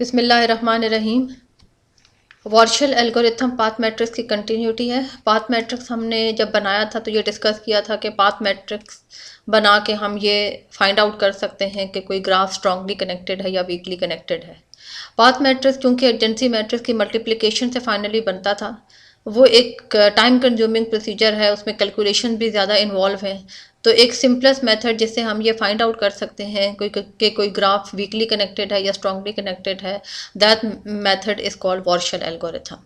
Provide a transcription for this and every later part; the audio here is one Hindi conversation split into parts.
बिस्मिल्लाहिर्रहमानिर्रहीम। वॉर्शल एल्गोरिथम पाथ मैट्रिक्स की कंटिन्यूटी है। पाथ मैट्रिक्स हमने जब बनाया था तो ये डिस्कस किया था कि पाथ मैट्रिक्स बना के हम ये फाइंड आउट कर सकते हैं कि कोई ग्राफ स्ट्रांगली कनेक्टेड है या वीकली कनेक्टेड है। पाथ मैट्रिक्स क्योंकि एडजेंसी मैट्रिक्स की मल्टीप्लिकेशन से फाइनली बनता था, वो एक टाइम कंज्यूमिंग प्रोसीजर है, उसमें कैलकुलेशन भी ज़्यादा इन्वॉल्व है। तो एक सिंपलेस्ट मेथड जिससे हम ये फाइंड आउट कर सकते हैं कोई ग्राफ वीकली कनेक्टेड है या स्ट्रांगली कनेक्टेड है, that method is called Warshall algorithm.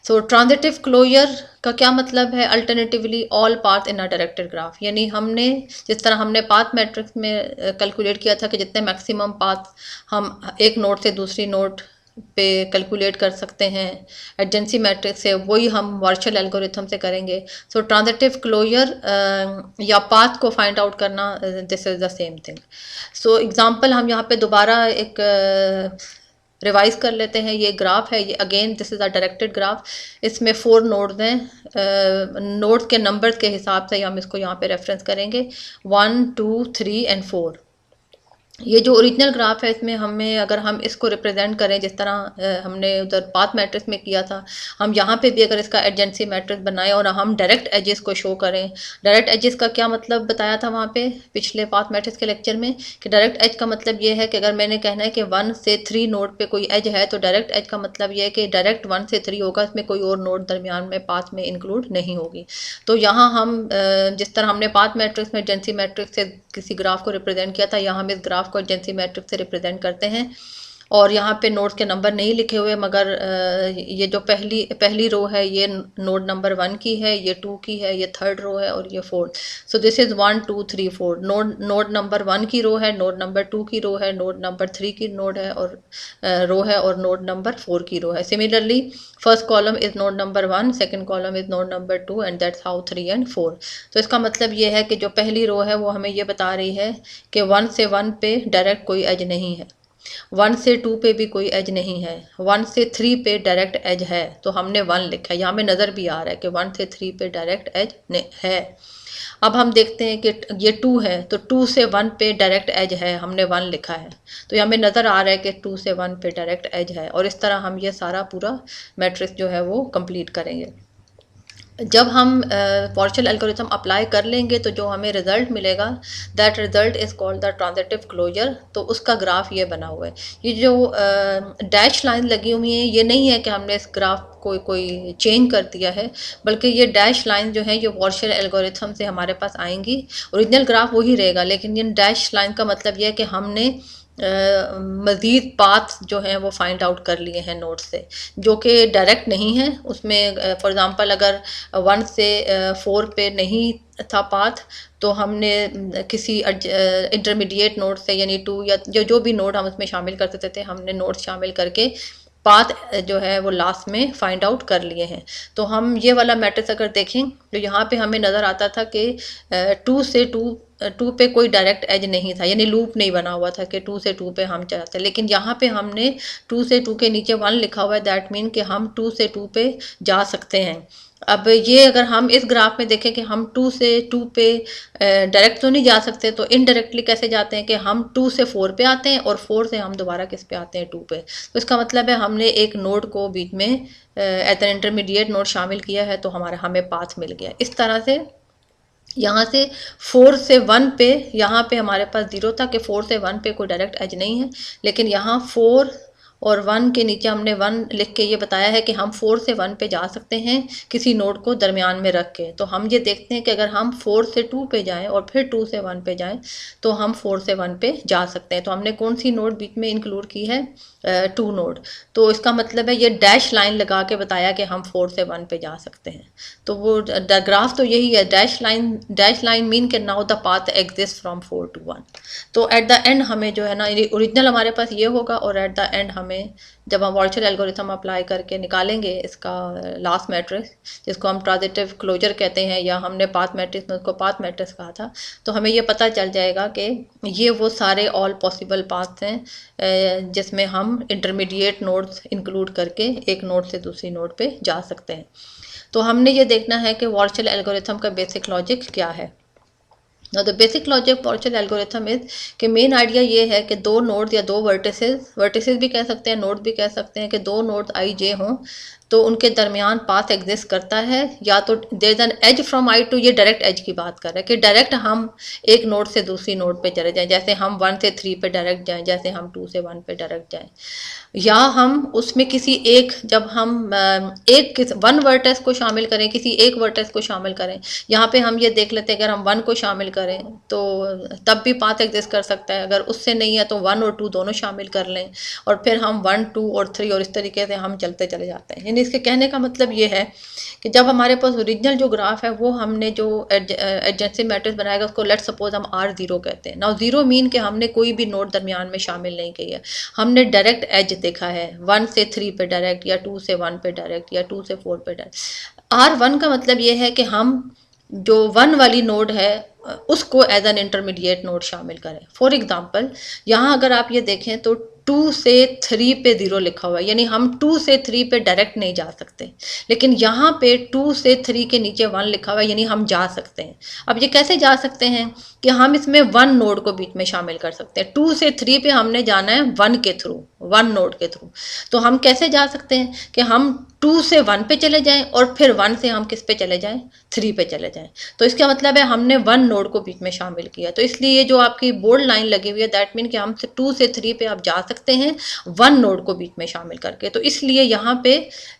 So transitive closure का क्या मतलब है? Alternatively all path in a directed graph, यानी हमने जिस तरह हमने पाथ मैट्रिक्स में कैलकुलेट किया था कि जितने मैक्सिमम पाथ हम एक नोड से दूसरी नोड पे कैलकुलेट कर सकते हैं एडजेंसी मैट्रिक्स से, वही हम वॉर्शल एल्गोरिथम से करेंगे। सो ट्रांजिटिव क्लोजर या पाथ को फाइंड आउट करना, this is the same thing. So example हम यहाँ पे दोबारा एक रिवाइज कर लेते हैं। ये ग्राफ है, ये again this is a directed graph. इसमें 4 नोड्स हैं। नोड्स के नंबर के हिसाब से हम इसको यहाँ पे रेफरेंस करेंगे 1 2 3 एंड 4। ये जो ओरिजिनल ग्राफ है इसमें हमें, अगर हम इसको रिप्रेजेंट करें जिस तरह हमने उधर पाथ मैट्रिक्स में किया था, हम यहाँ पे भी अगर इसका एडजेंसी मैट्रिक्स बनाएं और हम डायरेक्ट एजेस को शो करें। डायरेक्ट एजेस का क्या मतलब बताया था वहाँ पे पिछले पाथ मैट्रिक्स के लेक्चर में, कि डायरेक्ट एज का मतलब ये है कि अगर मैंने कहना है कि 1 से 3 नोड पे कोई एज है, तो डायरेक्ट एज का मतलब ये है कि डायरेक्ट 1 से 3 होगा, इसमें कोई और नोड दरमियान में पाथ में इंक्लूड नहीं होगी। तो यहाँ हम जिस तरह हमने पाथ मैट्रिक्स में एडजेंसी मैट्रिक्स से किसी ग्राफ को रिप्रेजेंट किया था, यहाँ हम इस ग्राफ को एडजेंसी मैट्रिक्स से रिप्रेजेंट करते हैं। और यहाँ पे नोड्स के नंबर नहीं लिखे हुए, मगर ये जो पहली रो है ये नोड नंबर 1 की है, ये 2 की है, ये 3rd रो है और ये 4th। So this is 1 2 3 4। Node number 1 की रो है, नोड नंबर 2 की रो है, नोड नंबर 3 की नोड है और रो है, और नोड नंबर 4 की रो है। Similarly first column is node number 1, second column is node number 2 and that's how 3 and 4। तो इसका मतलब ये है कि जो पहली रो है वो हमें ये बता रही है कि 1 से 1 पे डायरेक्ट कोई एज नहीं है, 1 से 2 पे भी कोई एज नहीं है, 1 से 3 पे डायरेक्ट एज है, तो हमने 1 लिखा है। यहाँ में नज़र भी आ रहा है कि 1 से 3 पे डायरेक्ट एज है। अब हम देखते हैं कि ये 2 है, तो 2 से 1 पे डायरेक्ट एज है, हमने 1 लिखा है, तो यहाँ में नज़र आ रहा है कि 2 से 1 पे डायरेक्ट एज है। और इस तरह हम ये सारा पूरा मैट्रिक्स जो है वो कंप्लीट करेंगे। जब हम वॉर्शल एल्गोरिथम अप्लाई कर लेंगे तो जो हमें रिजल्ट मिलेगा, that result is called the transitive closure. तो उसका ग्राफ ये बना हुआ है। ये जो डैश लाइन लगी हुई है, ये नहीं है कि हमने इस ग्राफ को कोई चेंज कर दिया है, बल्कि ये डैश लाइन जो है ये वॉर्शल एल्गोरिथम से हमारे पास आएंगी। ओरिजिनल ग्राफ वही रहेगा, लेकिन ये डैश लाइन का मतलब ये है कि हमने मज़ीद पाथ जो हैं वो फाइंड आउट कर लिए हैं नोड से, जो कि डायरेक्ट नहीं है। उसमें फॉर एग्ज़ाम्पल अगर 1 से 4 पे नहीं था पाथ, तो हमने किसी इंटरमीडिएट नोड से, यानी 2 या जो भी नोड हम उसमें शामिल कर सकते थे, हमने नोड शामिल करके पाथ जो है वो लास्ट में फाइंड आउट कर लिए हैं। तो हम ये वाला मैट्रिक्स अगर देखें तो यहाँ पे हमें नज़र आता था कि 2 से 2 पे कोई डायरेक्ट एज नहीं था, यानी लूप नहीं बना हुआ था कि 2 से 2 पे हम चाहते। लेकिन यहाँ पे हमने 2 से 2 के नीचे 1 लिखा हुआ है, दैट मीन कि हम 2 से 2 पे जा सकते हैं। अब ये अगर हम इस ग्राफ में देखें कि हम 2 से 2 पे डायरेक्ट तो नहीं जा सकते, तो इनडायरेक्टली कैसे जाते हैं कि हम 2 से 4 पे आते हैं और 4 से हम दोबारा किस पे आते हैं, 2 पे। तो इसका मतलब है हमने एक नोड को बीच में एज एन इंटरमीडिएट नोड शामिल किया है, तो हमें पाथ मिल गया। इस तरह से यहाँ से 4 से 1 पे, यहाँ पे हमारे पास 0 था कि 4 से 1 पे कोई डायरेक्ट एज नहीं है, लेकिन यहाँ 4 और 1 के नीचे हमने 1 लिख के ये बताया है कि हम 4 से 1 पे जा सकते हैं किसी नोड को दरमियान में रख के। तो हम ये देखते हैं कि अगर हम 4 से 2 पे जाएं और फिर 2 से 1 पे जाएं, तो हम 4 से 1 पे जा सकते हैं। तो हमने कौन सी नोड बीच में इंक्लूड की है? 2 नोड। तो इसका मतलब है ये डैश लाइन लगा के बताया कि हम 4 से 1 पे जा सकते हैं। तो वो ग्राफ तो यही है, डैश लाइन मीन के now the path exist from 4 to 1। तो एट द एंड हमें जो है ना, ओरिजिनल हमारे पास ये होगा, और एट द एंड हमें जब हम वॉर्शल एल्गोरिथम अप्लाई करके निकालेंगे इसका लास्ट मैट्रिक्स, जिसको हम ट्रांजिटिव क्लोजर कहते हैं, या हमने पाथ मैट्रिक्स में उसको पाथ मैट्रिक्स कहा था, तो हमें ये पता चल जाएगा कि ये वो सारे ऑल पॉसिबल पाथ्स हैं जिसमें हम इंटरमीडिएट नोड्स इंक्लूड करके एक नोड से दूसरी नोड पे जा सकते हैं। तो हमने ये देखना है कि वॉर्शल एल्गोरिथम का बेसिक लॉजिक क्या है। The basic logic partial algorithm is कि मेन आइडिया ये है कि दो नोड या दो वर्टिसेस भी कह सकते हैं, नोड भी कह सकते हैं, कि दो नोड आई जे हों तो उनके दरमियान पाथ एग्जिस्ट करता है, या तो there is an edge from I to, ये डायरेक्ट एज की बात कर रहे हैं कि डायरेक्ट हम एक नोड से दूसरी नोड पे चले जाएं, जैसे हम 1 से 3 पे डायरेक्ट जाएं, जैसे हम 2 से 1 पे डायरेक्ट जाएं, या हम उसमें किसी एक, जब हम एक वन वर्टेक्स को शामिल करें, किसी एक वर्टेक्स को शामिल करें, यहाँ पे हम ये देख लेते हैं अगर हम 1 को शामिल करें तो तब भी पाथ एग्जिस्ट कर सकता है, अगर उससे नहीं है तो 1 और 2 दोनों शामिल कर लें, और फिर हम 1, 2 और 3 और इस तरीके से हम चलते चले जाते हैं। यानी इसके कहने का मतलब ये है कि जब हमारे पास ओरिजिनल जो ग्राफ है वो हमने जो एडजेंसिव मैट्रिक्स बनाएगा उसको लेट सपोज हम R0 कहते हैं। नाउ जीरो मीन कि हमने कोई भी नोड दरमियान में शामिल नहीं किया, हमने डायरेक्ट एज देखा है 1 से 3 पे डायरेक्ट, या 2 से 1 पे डायरेक्ट, या 2 से 4 पे डायरेक्ट। R1 का मतलब ये है कि हम जो 1 वाली नोड है उसको एज एन इंटरमीडिएट नोड शामिल करें। फॉर एग्जांपल यहाँ अगर आप ये देखें तो 2 से 3 पे 0 लिखा हुआ है, यानी हम 2 से 3 पे डायरेक्ट नहीं जा सकते, लेकिन यहाँ पे 2 से 3 के नीचे 1 लिखा हुआ है, यानी हम जा सकते हैं। अब ये कैसे जा सकते हैं कि हम इसमें 1 नोड को बीच में शामिल कर सकते हैं। 2 से 3 पे हमने जाना है 1 के थ्रू, 1 नोड के थ्रू, तो हम कैसे जा सकते हैं कि हम 2 से 1 पे चले जाएं और फिर 1 से हम किस पे चले जाएं, 3 पे चले जाएं। तो इसका मतलब है हमने 1 नोड को बीच में शामिल किया। तो इसलिए ये जो आपकी बोल्ड लाइन लगी हुई है दैट मीन कि हम 2 से 3 पे आप जा सकते हैं 1 नोड को बीच में शामिल करके। तो इसलिए यहाँ पे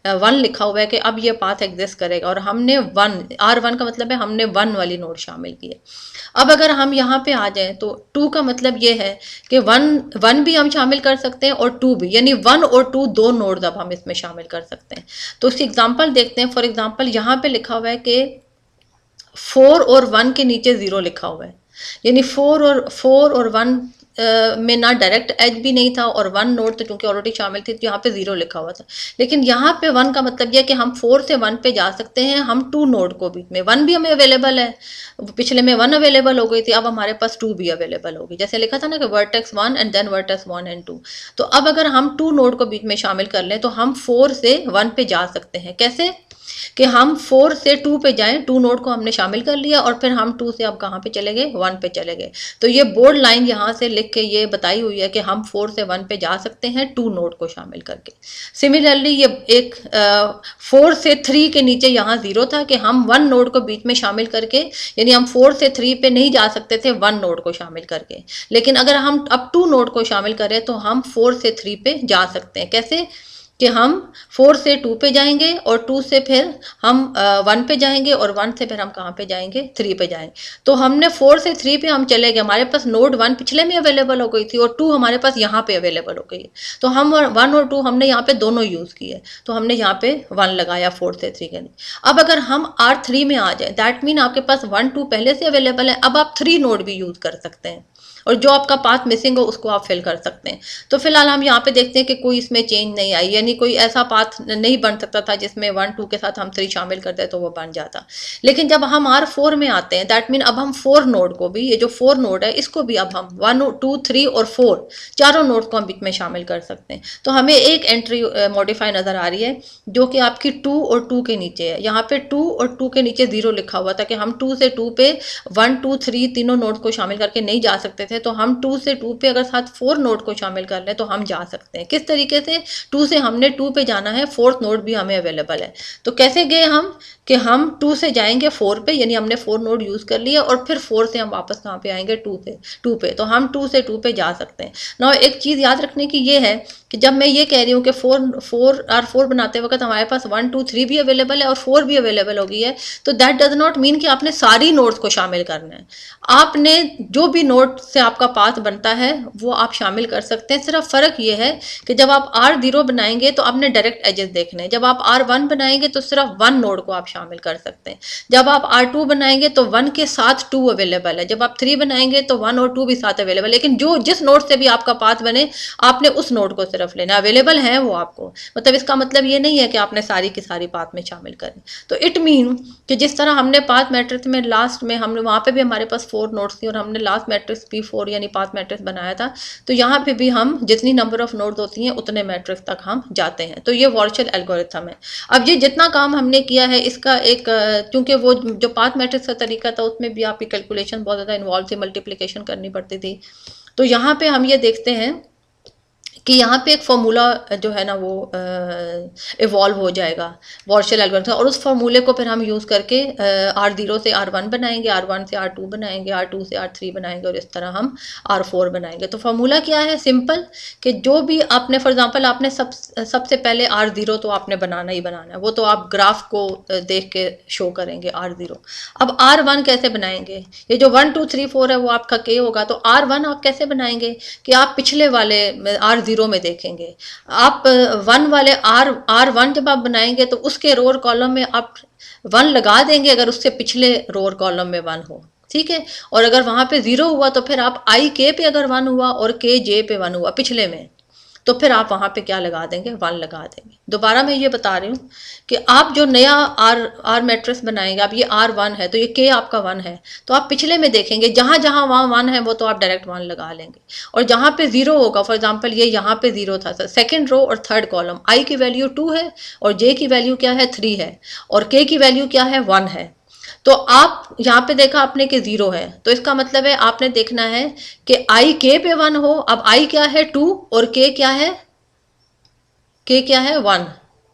1 लिखा हुआ है कि अब ये पाथ एग्जिस्ट करेगा, और हमने 1 R1 का मतलब है हमने 1 वाली नोड शामिल की है। अब अगर हम यहाँ पे आ जाएं तो 2 का मतलब ये है कि 1 भी हम शामिल कर सकते हैं और 2 भी, यानी 1 और 2 दो नोड्स अब हम इसमें शामिल कर सकते हैं। तो इसकी एग्जांपल देखते हैं। फॉर एग्जांपल यहाँ पे लिखा हुआ है कि 4 और 1 के नीचे 0 लिखा हुआ है, यानी 4 और 1 में ना डायरेक्ट एज भी नहीं था, और 1 नोड तो चूंकि ऑलरेडी शामिल थी तो यहाँ पे 0 लिखा हुआ था। लेकिन यहाँ पे 1 का मतलब यह कि हम 4 से 1 पे जा सकते हैं, हम 2 नोड को बीच में, 1 भी हमें अवेलेबल है, पिछले में 1 अवेलेबल हो गई थी, अब हमारे पास 2 भी अवेलेबल होगी। जैसे लिखा था ना कि vertex 1 and then vertex 1 and 2। तो अब अगर हम 2 नोड को बीच में शामिल कर लें तो हम 4 से 1 पे जा सकते हैं। कैसे कि हम 4 से 2 पे जाएं, 2 नोड को हमने शामिल कर लिया, और फिर हम 2 से अब कहाँ पे चले गए, 1 पे चले गए। तो ये बोर्ड लाइन यहाँ से लिख के ये बताई हुई है कि हम 4 से 1 पे जा सकते हैं 2 नोड को शामिल करके। सिमिलरली ये एक 4 से 3 के नीचे यहाँ 0 था कि हम 1 नोड को बीच में शामिल करके, यानी हम 4 से 3 पे नहीं जा सकते थे 1 नोड को शामिल करके, लेकिन अगर हम अब 2 नोड को शामिल करें तो हम 4 से 3 पे जा सकते हैं। कैसे कि हम 4 से 2 पे जाएंगे और 2 से फिर हम 1 पे जाएंगे, और 1 से फिर हम कहाँ पे जाएंगे, 3 पे जाएंगे। तो हमने 4 से 3 पे हम चले गए, हमारे पास नोड 1 पिछले में अवेलेबल हो गई थी और 2 हमारे पास यहाँ पे अवेलेबल हो गई है। तो हम 1 और 2 हमने यहाँ पे दोनों यूज़ किए, तो हमने यहाँ पे 1 लगाया 4 से 3 के लिए। अब अगर हम R3 में आ जाए दैट मीन आपके पास 1, 2 पहले से अवेलेबल है, अब आप 3 नोड भी यूज़ कर सकते हैं, और जो आपका पाथ मिसिंग हो उसको आप फिल कर सकते हैं। तो फिलहाल हम यहाँ पे देखते हैं कि कोई इसमें चेंज नहीं आई, यानी कोई ऐसा पाथ नहीं बन सकता था जिसमें 1, 2 के साथ हम 3 शामिल कर दें तो वो बन जाता। लेकिन जब हम R4 में आते हैं दैट मीन अब हम 4 नोड को भी, ये जो 4 नोड है इसको भी अब हम 1, 2, 3 और 4 चारों नोड को हम बीच में शामिल कर सकते हैं। तो हमें एक एंट्री मॉडिफाई नजर आ रही है जो कि आपकी 2 और 2 के नीचे है। यहाँ पे 2 और 2 के नीचे 0 लिखा हुआ था कि हम 2 से 2 पे 1, 2, 3 तीनों नोड को शामिल करके नहीं जा सकते थे, तो हम 2 से 2 पे अगर साथ 4 नोड को शामिल कर लें तो हम जा सकते हैं। किस तरीके से, 2 से हमने 2 पे जाना है, 4th नोड भी हमें अवेलेबल है। तो कैसे गए हम कि हम 2 से जाएंगे 4 पे, यानी हमने 4 नोड यूज कर लिया, और फिर 4 से हम वापस कहाँ पे आएंगे, 2 पे। तो हम 2 से 2 पे जा सकते हैं ना। एक चीज याद रखने की ये है कि जब मैं ये कह रही हूँ कि 4 बनाते वक्त हमारे पास 1, 2, 3 भी अवेलेबल है और 4 भी अवेलेबल हो गई है, तो दैट डज नॉट मीन कि आपने सारी नोड्स को शामिल करना है। आपने जो भी नोड से आपका पाथ बनता है वो आप शामिल कर सकते हैं। सिर्फ फर्क ये है कि जब आप R0 बनाएंगे तो आपने डायरेक्ट एजेस देखने हैं, जब आप R1 बनाएंगे तो सिर्फ 1 नोड को आप शामिल कर सकते हैं, जब आप R2 बनाएंगे तो 1 के साथ 2 अवेलेबल है, जब आप 3 बनाएंगे तो 1 और 2 भी साथ अवेलेबल, लेकिन जो जिस नोड से भी आपका पाथ बने आपने उस नोड को सिर्फ लेने, अवेलेबल हैं वो आपको, मतलब इसका मतलब ये नहीं है कि आपने सारी की सारी पाथ में शामिल करें। तो इट मीन कि जिस तरह हमने पाथ मैट्रिक्स में लास्ट में हमने वहाँ पे भी हमारे पास 4 नोड्स थी और हमने लास्ट मैट्रिक्स P4 यानी पाथ मैट्रिक्स बनाया था, तो यहाँ पे भी हम जितनी नंबर ऑफ नोड्स होती हैं उतने मैट्रिक्स तक हम जाते हैं। तो ये वॉर्शल एल्गोरिथम है। अब ये जितना काम हमने किया है इसका एक, क्योंकि वो जो पाथ मैट्रिक्स का तरीका था उसमें भी आपकी कैलकुलेशन बहुत ज़्यादा इन्वॉल्व थी, मल्टीप्लिकेशन करनी पड़ती थी। तो यहाँ पे हम ये देखते हैं कि यहाँ पे एक फार्मूला जो है ना वो इवॉल्व हो जाएगा वॉर्शल एल्गोरिथम, और उस फार्मूले को फिर हम यूज़ करके R0 से R1 बनाएंगे, R1 से R2 बनाएंगे, R2 से R3 बनाएंगे, और इस तरह हम R4 बनाएंगे। तो फार्मूला क्या है, सिंपल, कि जो भी आपने फॉर एग्जांपल आपने सबसे पहले R0 तो आपने बनाना ही बनाना है, वो तो आप ग्राफ को देख के शो करेंगे R0। अब R1 कैसे बनाएंगे, ये जो 1 2 3 4 है वो आपका K होगा, तो R1 आप कैसे बनाएंगे कि आप पिछले वाले R0 में देखेंगे, आप 1 वाले R1 जब आप बनाएंगे तो उसके रो और कॉलम में आप 1 लगा देंगे अगर उससे पिछले रो और कॉलम में 1 हो, ठीक है। और अगर वहां पे 0 हुआ तो फिर आप IK पे अगर 1 हुआ और KJ पे 1 हुआ पिछले में, तो फिर आप वहां पे क्या लगा देंगे, 1 लगा देंगे। दोबारा मैं ये बता रही हूँ कि आप जो नया R मैट्रिक्स बनाएंगे, आप ये R1 है तो ये K आपका 1 है, तो आप पिछले में देखेंगे जहां जहां वहां 1 है वो तो आप डायरेक्ट 1 लगा लेंगे, और जहां पे 0 होगा, फॉर एग्जांपल ये यहाँ पे 0 था, सेकंड रो और थर्ड कॉलम, I की वैल्यू 2 है और J की वैल्यू क्या है 3 है और K की वैल्यू क्या है 1 है। तो आप यहाँ पे देखा आपने कि 0 है, तो इसका मतलब है आपने देखना है कि IK पे 1 हो। अब I क्या है 2 और K क्या है, K क्या है 1,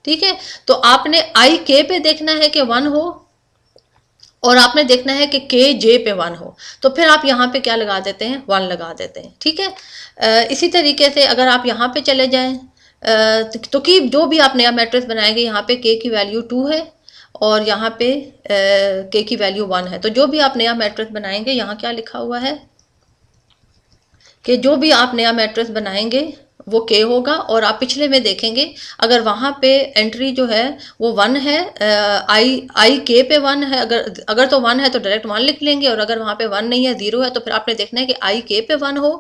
ठीक है। तो आपने IK पे देखना है कि 1 हो और आपने देखना है कि KJ पे 1 हो, तो फिर आप यहाँ पे क्या लगा देते हैं, 1 लगा देते हैं, ठीक है। इसी तरीके से अगर आप यहाँ पे चले जाएं तो कि जो भी आप नया मैट्रिक्स बनाएंगे, यहाँ पे K की वैल्यू 2 है और यहाँ पे K की वैल्यू 1 है, तो जो भी आप नया मैट्रिक्स बनाएंगे, यहाँ क्या लिखा हुआ है कि जो भी आप नया मैट्रिक्स बनाएंगे वो K होगा, और आप पिछले में देखेंगे अगर वहाँ पे एंट्री जो है वो 1 है, I K पे 1 है, अगर तो 1 है तो डायरेक्ट 1 लिख लेंगे, और अगर वहाँ पे 1 नहीं है 0 है तो फिर आपने देखना है कि I K पे 1 हो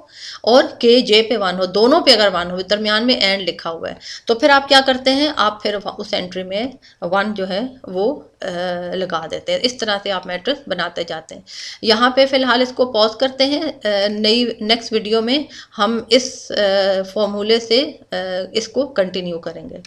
और K J पे 1 हो, दोनों पे अगर 1 हो, दरमियान में एंड लिखा हुआ है, तो फिर आप क्या करते हैं, आप फिर उस एंट्री में 1 जो है वो लगा देते हैं। इस तरह से आप मैट्रिक्स बनाते जाते हैं। यहाँ पे फिलहाल इसको पॉज करते हैं, नेक्स्ट वीडियो में हम इस फॉर्मूले से इसको कंटिन्यू करेंगे।